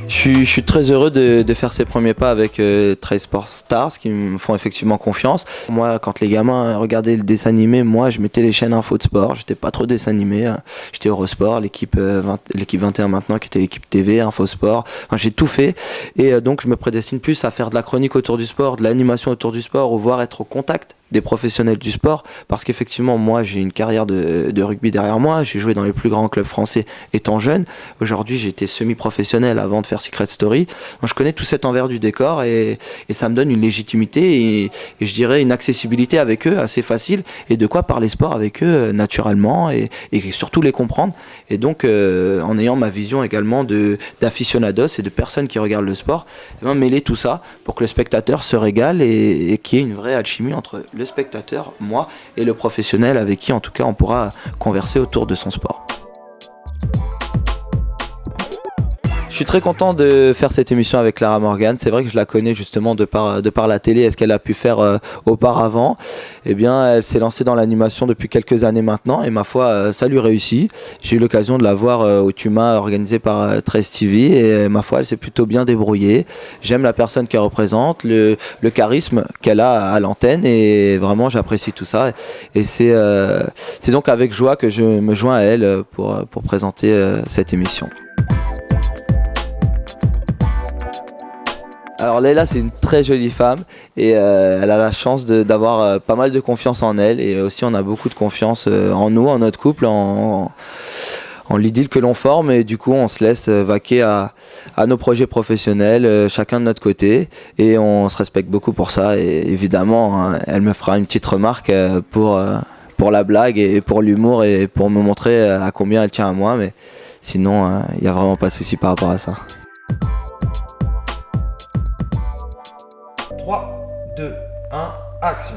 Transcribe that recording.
Je suis très heureux de faire ces premiers pas avec Trace Sport Stars qui me font effectivement confiance. Moi, quand les gamins regardaient le dessin animé, moi je mettais les chaînes info de sport. J'étais pas trop dessin animé. J'étais Eurosport, l'équipe 21 maintenant qui était l'équipe TV, Infosport. Enfin, j'ai tout fait et donc je me prédestine plus à faire de la chronique autour du sport, de l'animation autour du sport, ou voire être au contact des professionnels du sport, parce qu'effectivement moi j'ai une carrière de rugby derrière moi, j'ai joué dans les plus grands clubs français étant jeune. Aujourd'hui j'ai été semi-professionnel avant de faire Secret Story, donc je connais tout cet envers du décor et ça me donne une légitimité et je dirais une accessibilité avec eux assez facile, et de quoi parler sport avec eux naturellement et surtout les comprendre. Et donc en ayant ma vision également d'aficionados et de personnes qui regardent le sport, et bien, mêler tout ça pour que le spectateur se régale et qu'il y ait une vraie alchimie entre le spectateur, moi, et le professionnel avec qui en tout cas on pourra converser autour de son sport. Je suis très content de faire cette émission avec Clara Morgan. C'est vrai que je la connais justement de par la télé et ce qu'elle a pu faire auparavant. Eh bien, elle s'est lancée dans l'animation depuis quelques années maintenant et ma foi, ça lui réussit. J'ai eu l'occasion de la voir au TUMA organisé par Trace TV et ma foi, elle s'est plutôt bien débrouillée. J'aime la personne qu'elle représente, le charisme qu'elle a à l'antenne et vraiment j'apprécie tout ça. Et c'est donc avec joie que je me joins à elle pour présenter cette émission. Alors Leïla, c'est une très jolie femme et elle a la chance d'avoir pas mal de confiance en elle, et aussi on a beaucoup de confiance en nous, en notre couple, en l'idylle que l'on forme, et du coup on se laisse vaquer à nos projets professionnels, chacun de notre côté, et on se respecte beaucoup pour ça. Et évidemment hein, elle me fera une petite remarque pour la blague et pour l'humour et pour me montrer à combien elle tient à moi, mais sinon il n'y a vraiment pas de souci par rapport à ça. 3, 2, 1, action.